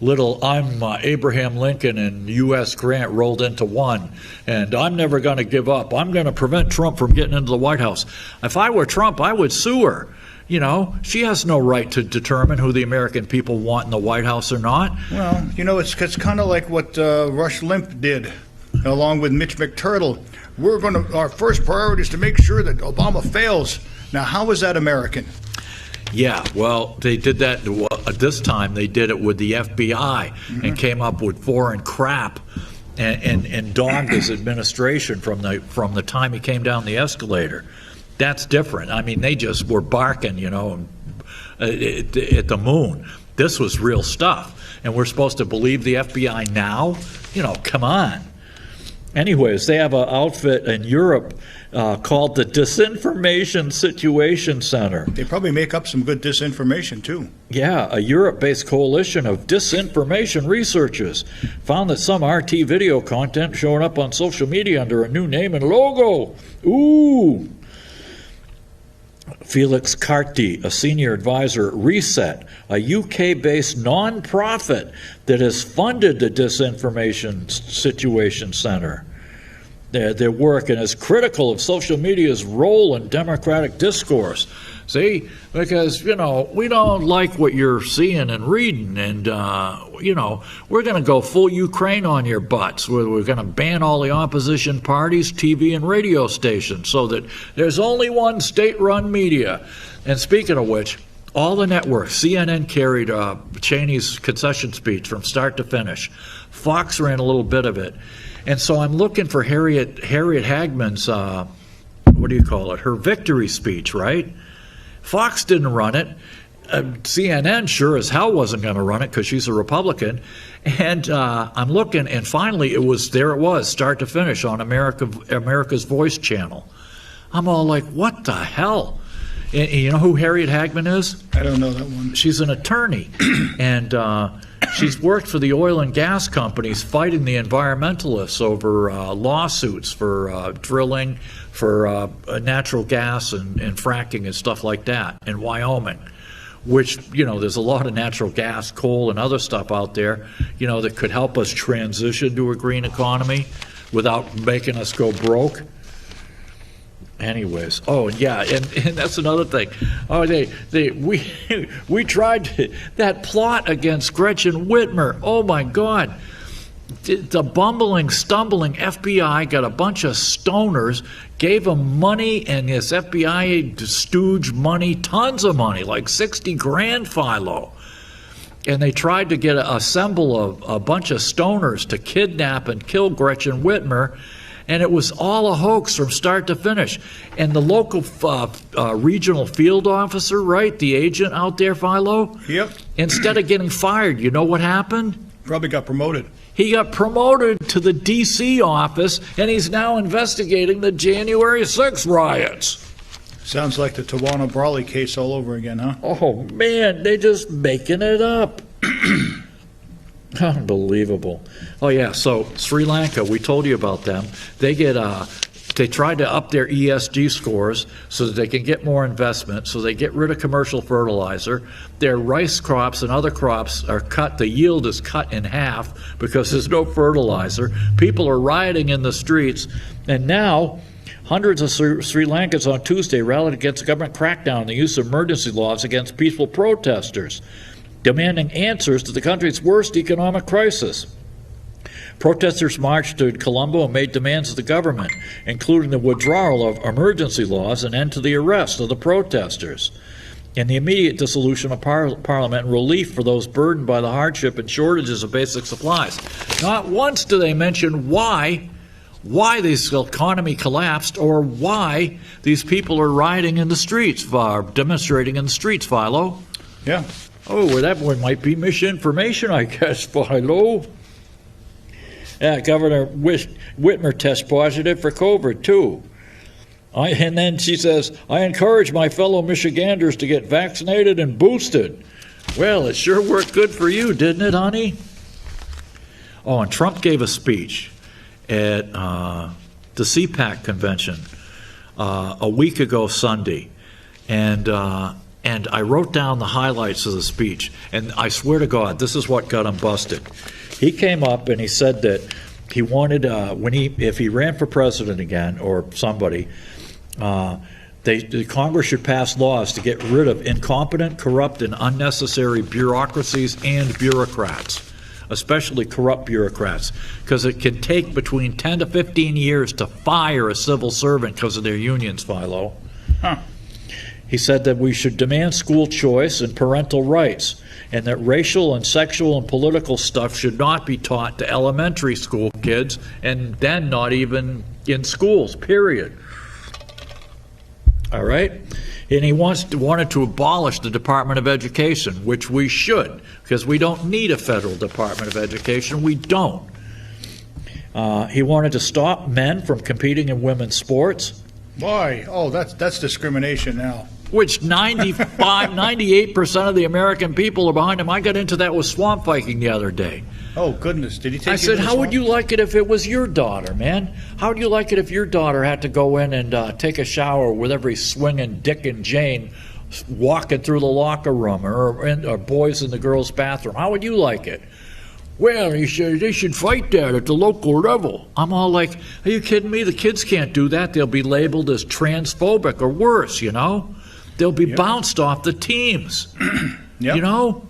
little I'm Abraham Lincoln and U.S. Grant rolled into one. And I'm never going to give up. I'm going to prevent Trump from getting into the White House. If I were Trump, I would sue her. You know, she has no right to determine who the American people want in the White House or not. Well, you know, it's kind of like what Rush Limbaugh did, along with Mitch McTurtle. Our first priority is to make sure that Obama fails. Now, how is that American? Yeah, well, they did that this time. They did it with the FBI and came up with foreign crap and dogged his administration from the time he came down the escalator. That's different. I mean, they just were barking, you know, at the moon. This was real stuff. And we're supposed to believe the FBI now? You know, come on. Anyways, they have an outfit in Europe called the Disinformation Situation Center. They probably make up some good disinformation, too. Yeah, a Europe-based coalition of disinformation researchers found that some RT video content showing up on social media under a new name and logo. Ooh. Felix Carty, a senior advisor at Reset, a UK-based non-profit that has funded the Disinformation Situation Center. Their work and is critical of social media's role in democratic discourse. See, because, you know, we don't like what you're seeing and reading, and, you know, we're going to go full Ukraine on your butts. We're going to ban all the opposition parties, TV and radio stations, so that there's only one state-run media. And speaking of which, all the networks, CNN carried Cheney's concession speech from start to finish. Fox ran a little bit of it. And so I'm looking for Harriet Hagman's, what do you call it, her victory speech, right? Fox didn't run it. CNN sure as hell wasn't going to run it because she's a Republican. And I'm looking, and finally it was, start to finish on America's Voice channel. I'm all like, what the hell? And you know who Harriet Hagman is? I don't know that one. She's an attorney, and she's worked for the oil and gas companies fighting the environmentalists over lawsuits for drilling, for natural gas and fracking and stuff like that in Wyoming, which, you know, there's a lot of natural gas, coal, and other stuff out there, you know, that could help us transition to a green economy without making us go broke. Anyways, oh yeah, and that's another thing. Oh, we tried that plot against Gretchen Whitmer. Oh my God, the bumbling, stumbling FBI got a bunch of stoners, gave them money, and this FBI stooge money, tons of money, like 60 grand, Philo. And they tried to assemble a bunch of stoners to kidnap and kill Gretchen Whitmer. And it was all a hoax from start to finish. And the local regional field officer, right, the agent out there, Philo? Yep. Instead of getting fired, you know what happened? Probably got promoted. He got promoted to the D.C. office, and he's now investigating the January 6th riots. Sounds like the Tawana Brawley case all over again, huh? Oh, man, they're just making it up. Unbelievable. Oh, yeah, so Sri Lanka, we told you about them. They get, they tried to up their ESG scores so that they can get more investment, so they get rid of commercial fertilizer. Their rice crops and other crops are cut, the yield is cut in half because there's no fertilizer. People are rioting in the streets, and now hundreds of Sri Lankans on Tuesday rallied against the government crackdown on the use of emergency laws against peaceful protesters, demanding answers to the country's worst economic crisis. Protesters marched to Colombo and made demands of the government, including the withdrawal of emergency laws and end to the arrest of the protesters, and the immediate dissolution of Parliament and relief for those burdened by the hardship and shortages of basic supplies. Not once do they mention why this economy collapsed or why these people are rioting in the streets, demonstrating in the streets, Philo. Yeah. Oh, well, that one might be misinformation, I guess, Philo. Yeah, Governor Whitmer tests positive for COVID, too. And then she says, I encourage my fellow Michiganders to get vaccinated and boosted. Well, it sure worked good for you, didn't it, honey? Oh, and Trump gave a speech at the CPAC convention a week ago Sunday. And I wrote down the highlights of the speech, and I swear to God, this is what got him busted. He came up and he said that he wanted, if he ran for president again, or somebody, the Congress should pass laws to get rid of incompetent, corrupt, and unnecessary bureaucracies and bureaucrats, especially corrupt bureaucrats, because it can take between 10 to 15 years to fire a civil servant because of their unions, Philo. Huh. He said that we should demand school choice and parental rights, and that racial and sexual and political stuff should not be taught to elementary school kids, and then not even in schools, period. All right? And he wanted to abolish the Department of Education, which we should, because we don't need a federal Department of Education. We don't. He wanted to stop men from competing in women's sports. Why? Oh, that's discrimination now. Which 98% of the American people are behind him. I got into that with swamp Viking the other day. Oh, goodness. Did he take I you said, to the how would swamp? you like it if it was your daughter, man? How would you like it if your daughter had to go in and take a shower with every swinging Dick and Jane walking through the locker room, or boys in the girls' bathroom? How would you like it? Well, they should fight that at the local level. I'm all like, are you kidding me? The kids can't do that. They'll be labeled as transphobic or worse, you know? They'll be bounced off the teams, you know?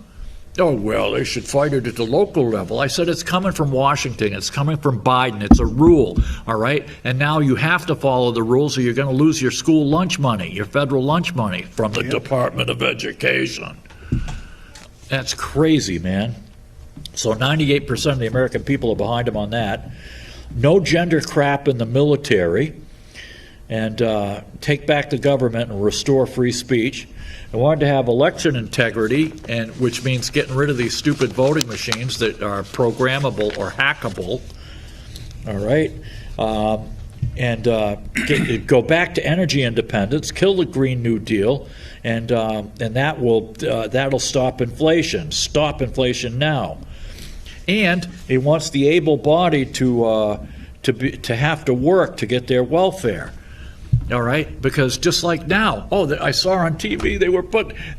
Oh, well, they should fight it at the local level. I said, it's coming from Washington. It's coming from Biden. It's a rule, all right? And now you have to follow the rules or you're going to lose your school lunch money, your federal lunch money from the Department of Education. That's crazy, man. So 98% of the American people are behind him on that. No gender crap in the military. And take back the government and restore free speech. I wanted to have election integrity, and which means getting rid of these stupid voting machines that are programmable or hackable. All right, go back to energy independence, kill the Green New Deal, and that'll stop inflation. Stop inflation now. And he wants the able-bodied to have to work to get their welfare. All right, because just like now, I saw on TV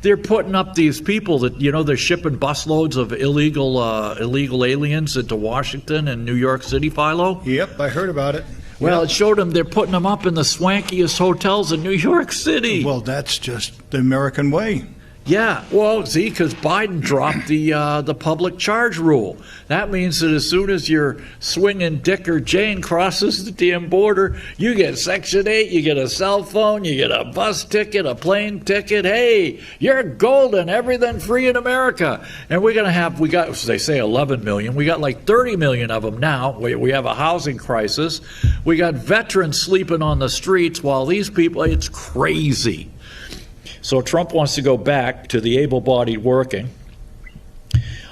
they're putting up these people that, you know, they're shipping busloads of illegal aliens into Washington and New York City, Philo. Yep, I heard about it. Well, it showed them they're putting them up in the swankiest hotels in New York City. Well, that's just the American way. Yeah, well, see, because Biden dropped the public charge rule. That means that as soon as your swinging Dick or Jane crosses the damn border, you get Section 8, you get a cell phone, you get a bus ticket, a plane ticket. Hey, you're golden, everything free in America. And we got, they say 11 million. We got like 30 million of them now. We have a housing crisis. We got veterans sleeping on the streets while these people, it's crazy. So Trump wants to go back to the able-bodied working.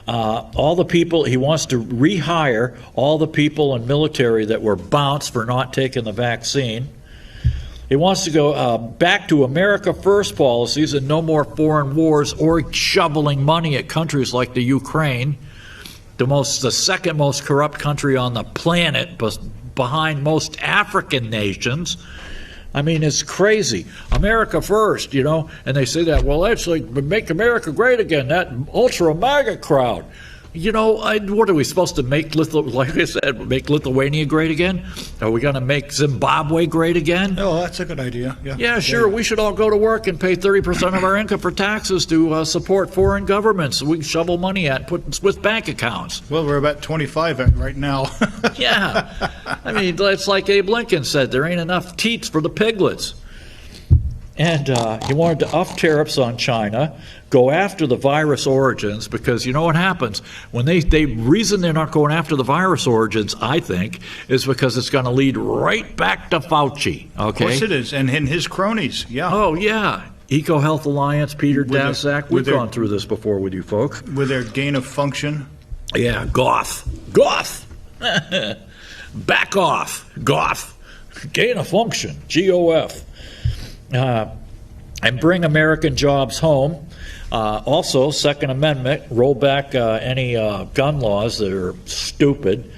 All the people, he wants to rehire all the people in military that were bounced for not taking the vaccine. He wants to go back to America First policies and no more foreign wars or shoveling money at countries like the Ukraine, the second most corrupt country on the planet, behind most African nations. I mean, it's crazy. America first, you know, and they say that, well, that's like make America great again, that ultra MAGA crowd. You know, what are we supposed to make, like I said, make Lithuania great again? Are we going to make Zimbabwe great again? Oh, that's a good idea. Yeah, yeah, sure. We should all go to work and pay 30% of our income for taxes to support foreign governments so we can shovel money at and put in Swiss bank accounts. Well, we're about 25 right now. Yeah. I mean, it's like Abe Lincoln said, there ain't enough teats for the piglets. And he wanted to up tariffs on China, go after the virus origins, because you know what happens when they reason they're not going after the virus origins, I think, is because it's going to lead right back to Fauci. Okay, of course it is, and his cronies. Yeah. Oh yeah, EcoHealth Alliance, Peter Daszak. We've gone through this before with you folks. With their gain of function. Yeah, Goff, back off, Goff, gain of function, GOF. And bring American jobs home. Also, Second Amendment, roll back any gun laws that are stupid,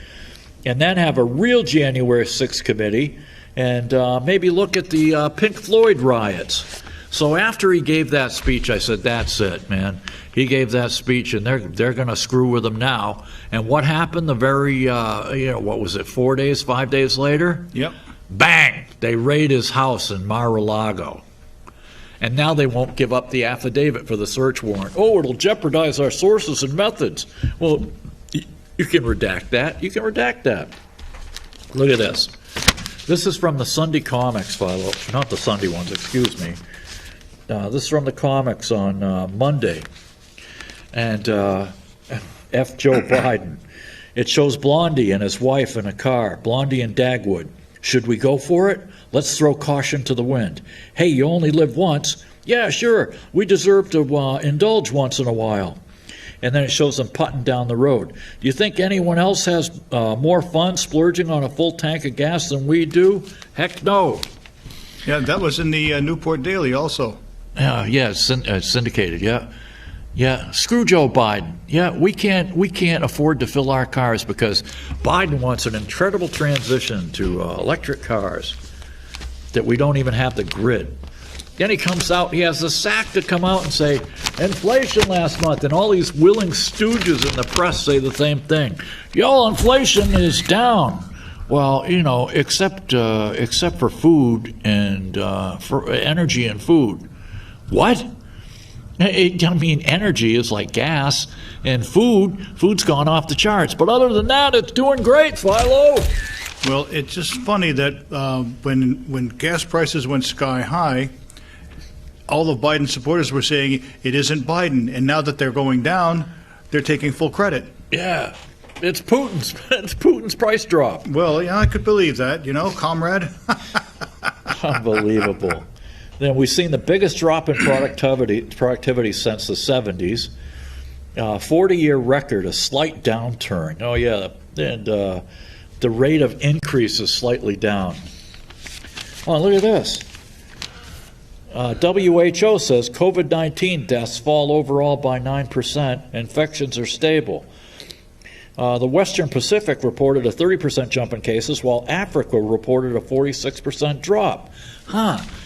and then have a real January 6th committee, and maybe look at the Pink Floyd riots. So after he gave that speech, I said, that's it, man. He gave that speech, and they're going to screw with him now. And what happened the very, what was it, 5 days later? Yep. Bang! They raid his house in Mar-a-Lago. And now they won't give up the affidavit for the search warrant. Oh, it'll jeopardize our sources and methods. Well, you can redact that. You can redact that. Look at this. This is from the Sunday comics, Philo. Not the Sunday ones, excuse me. This is from the comics on Monday. And F. Joe Biden. It shows Blondie and his wife in a car. Blondie and Dagwood. Should we go for it? Let's throw caution to the wind. Hey, you only live once. Yeah, sure. We deserve to indulge once in a while. And then it shows them putting down the road. Do you think anyone else has more fun splurging on a full tank of gas than we do? Heck no. Yeah, that was in the Newport Daily also. Yeah, syndicated, yeah. Yeah, screw Joe Biden. Yeah, we can't afford to fill our cars because Biden wants an incredible transition to electric cars that we don't even have the grid. Then he comes out, he has the sack to come out and say, inflation last month, and all these willing stooges in the press say the same thing. Y'all, inflation is down. Well, you know, except for food and for energy and food. What? I mean, energy is like gas, and food's gone off the charts. But other than that, it's doing great, Philo. Well, it's just funny that when gas prices went sky high, all the Biden supporters were saying it isn't Biden, and now that they're going down, they're taking full credit. Yeah, it's Putin's price drop. Well, yeah, I could believe that, comrade. Unbelievable. Then we've seen the biggest drop in productivity since the 70s. 40-year record, a slight downturn. Oh, yeah, and the rate of increase is slightly down. Oh, look at this. WHO says COVID-19 deaths fall overall by 9%. Infections are stable. The Western Pacific reported a 30% jump in cases, while Africa reported a 46% drop.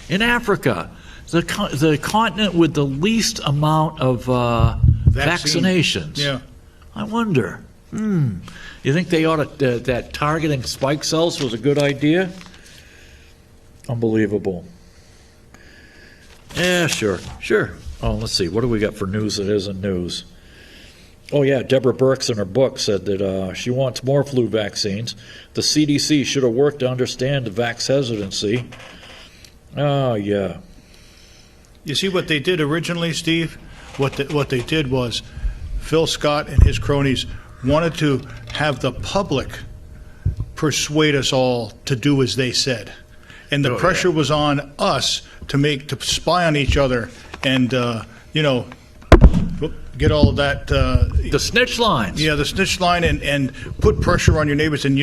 In Africa, the continent with the least amount of vaccinations. Yeah. I wonder. You think they ought to, that targeting spike cells was a good idea? Unbelievable. Yeah, sure. Oh, let's see. What do we got for news that isn't news? Oh, yeah, Deborah Birx in her book said that she wants more flu vaccines. The CDC should have worked to understand the vax hesitancy. Oh, yeah. You see what they did originally, Steve? What they did was Phil Scott and his cronies wanted to have the public persuade us all to do as they said. And the pressure was on us to spy on each other and, get all of that. The snitch lines. Yeah, the snitch line and put pressure on your neighbors. And,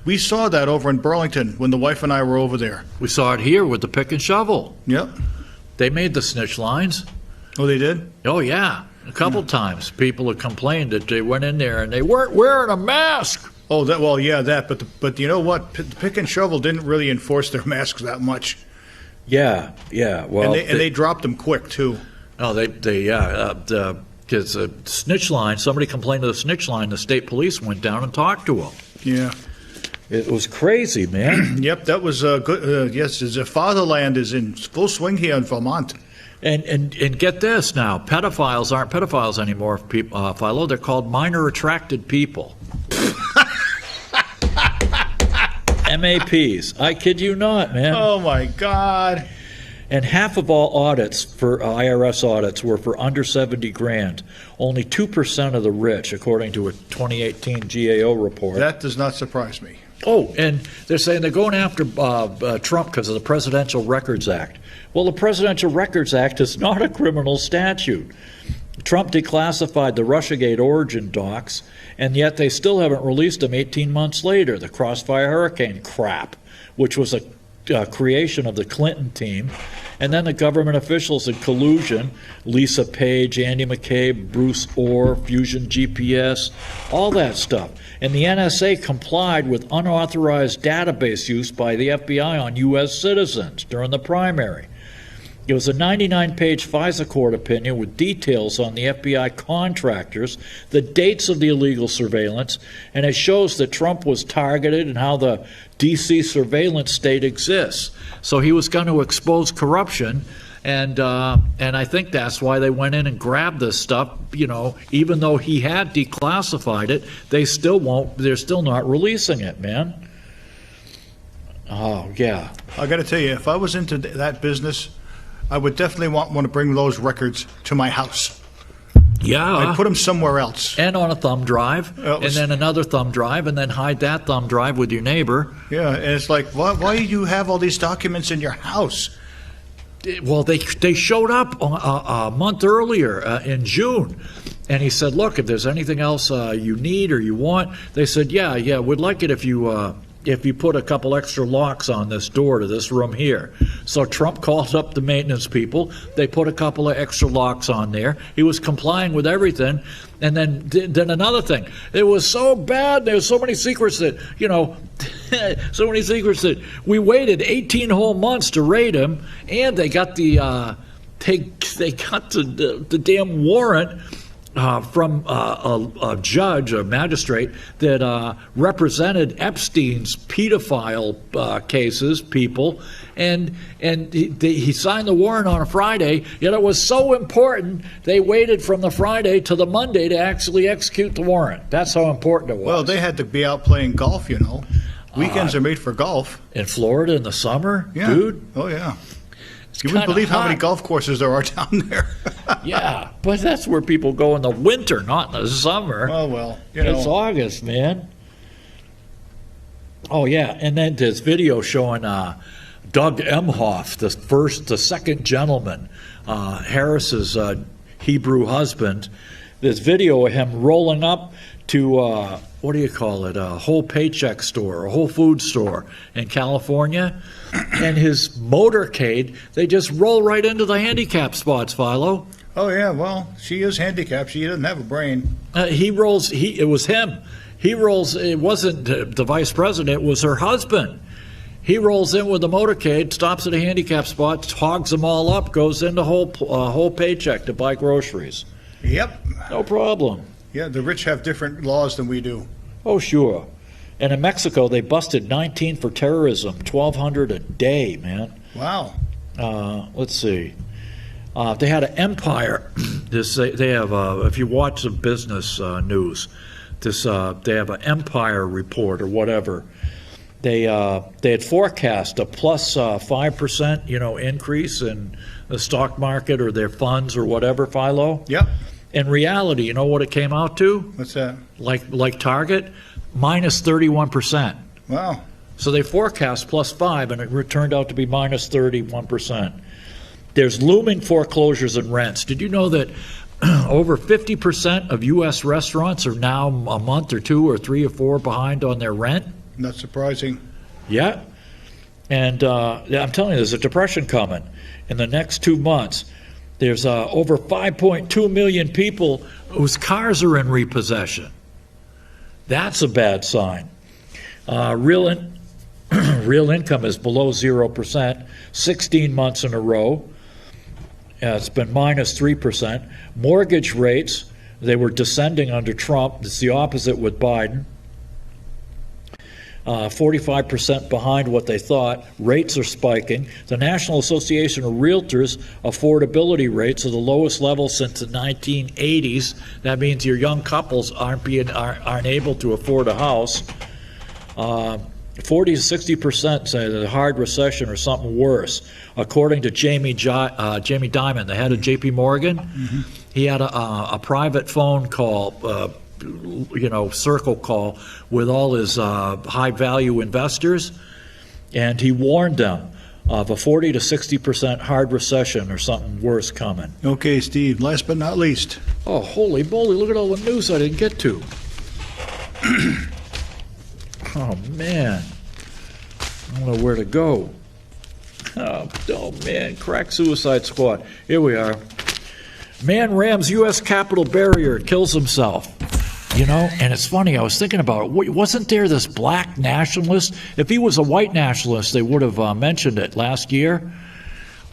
we saw that over in Burlington when the wife and I were over there. We saw it here with the pick and shovel. Yep. They made the snitch lines. Oh, they did? Oh, yeah. A couple times people have complained that they went in there and they weren't wearing a mask. Oh, but you know what? Pick and shovel didn't really enforce their masks that much. Yeah. Well, and they dropped them quick too. Oh, because the snitch line, somebody complained to the snitch line, the state police went down and talked to them. Yeah. It was crazy, man. Yep, that was good. Yes, the fatherland is in full swing here in Vermont. And get this now, pedophiles aren't pedophiles anymore, Philo. They're called minor attracted people. MAPs. I kid you not, man. Oh, my God. And half of all audits for IRS audits were for under 70 grand. Only 2% of the rich, according to a 2018 GAO report. That does not surprise me. Oh, and they're saying they're going after Trump because of the Presidential Records Act. Well, the Presidential Records Act is not a criminal statute. Trump declassified the Russiagate origin docs, and yet they still haven't released them 18 months later. The Crossfire Hurricane crap, which was a creation of the Clinton team, and then the government officials in collusion, Lisa Page, Andy McCabe, Bruce Orr, Fusion GPS, all that stuff. And the NSA complied with unauthorized database use by the FBI on U.S. citizens during the primary. It was a 99-page FISA court opinion with details on the FBI contractors, the dates of the illegal surveillance, and it shows that Trump was targeted and how the D.C. surveillance state exists. So he was going to expose corruption, and I think that's why they went in and grabbed this stuff. Even though he had declassified it, they still won't. They're still not releasing it, man. Oh yeah. I got to tell you, if I was into that business, I would definitely want to bring those records to my house. Yeah. I'd put them somewhere else. And on a thumb drive, and then another thumb drive, and then hide that thumb drive with your neighbor. Yeah, and it's like, why do you have all these documents in your house? Well, they showed up a month earlier in June, and he said, look, if there's anything else you need or you want, they said, yeah, we'd like it if you put a couple extra locks on this door to this room here. So Trump called up the maintenance people. They put a couple of extra locks on there. He was complying with everything. And then another thing, it was so bad. There were so many secrets that, so many secrets that we waited 18 whole months to raid him. And they got the damn warrant from a judge, a magistrate, that represented Epstein's pedophile cases, people, and he signed the warrant on a Friday, yet it was so important they waited from the Friday to the Monday to actually execute the warrant. That's how important it was. Well, they had to be out playing golf, Weekends are made for golf. In Florida in the summer, yeah. Dude. Oh, yeah. You wouldn't believe how many golf courses there are down there. Yeah, but that's where people go in the winter, not in the summer. Oh, well, It's August, man. Oh, yeah, and then this video showing Doug Emhoff, the second gentleman, Harris's Hebrew husband. This video of him rolling up to, a whole paycheck store, a Whole Food store in California. And his motorcade, they just roll right into the handicap spots, Philo. Oh, yeah, well, she is handicapped. She doesn't have a brain. It was him. He rolls, it wasn't the vice president, it was her husband. He rolls in with the motorcade, stops at a handicap spot, hogs them all up, goes into whole paycheck to buy groceries. Yep. No problem. Yeah, the rich have different laws than we do. Oh, sure. And in Mexico, they busted 19 for terrorism, 1,200 a day, man. Wow. Let's see. They had an empire. They have, if you watch the business news, they have an empire report or whatever. They had forecast a plus 5%, increase in the stock market or their funds or whatever, Philo. Yep. In reality, you know what it came out to? What's that? Like Target, minus 31%. Wow. So they forecast plus 5, and it turned out to be minus 31%. There's looming foreclosures and rents. Did you know that over 50% of U.S. restaurants are now a month or 2 or 3 or 4 behind on their rent. Not surprising. Yeah. And I'm telling you, there's a depression coming. In the next 2 months, there's over 5.2 million people whose cars are in repossession. That's a bad sign. Real income is below 0%, 16 months in a row. It's been minus 3%. Mortgage rates, they were descending under Trump. It's the opposite with Biden. 45% behind what they thought. Rates are spiking. The National Association of Realtors affordability rates are the lowest level since the 1980s. That means your young couples aren't able to afford a house. 40 to 60% say that a hard recession or something worse. According to Jamie Dimon, the head of J.P. Morgan, he had a private phone call, circle call with all his high-value investors, and he warned them of a 40 to 60% hard recession or something worse coming. Okay, Steve, last but not least. Oh, holy moly, look at all the news I didn't get to. Oh, man. I don't know where to go. Oh, man. Crack suicide squad. Here we are. Man rams U.S. Capitol barrier, kills himself. You know, and it's funny, I was thinking about it. Wasn't there this black nationalist? If he was a white nationalist, they would have mentioned it last year.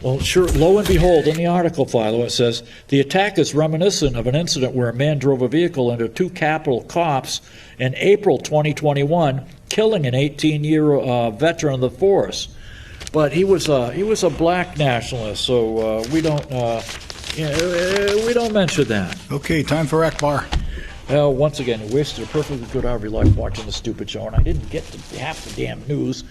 Well, sure, lo and behold, in the article, Philo, it says, the attack is reminiscent of an incident where a man drove a vehicle into 2 Capitol cops in April 2021, killing an 18-year veteran of the force. But he was a black nationalist, so we don't mention that. Okay, time for Akbar. Well, once again, you wasted a perfectly good hour of your life watching the stupid show, and I didn't get to half the damn news.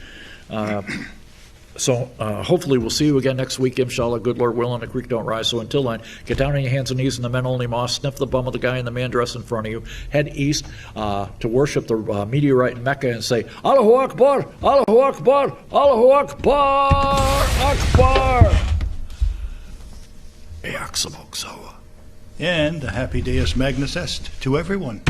So hopefully we'll see you again next week, inshallah, good Lord willing, the creek don't rise. So until then, get down on your hands and knees in the men-only mosque, sniff the bum of the guy in the man dressed in front of you, head east to worship the meteorite in Mecca and say, Allahu Akbar, Allahu Akbar, Allahu Akbar, Akbar. And a happy Deus Magnus Est to everyone.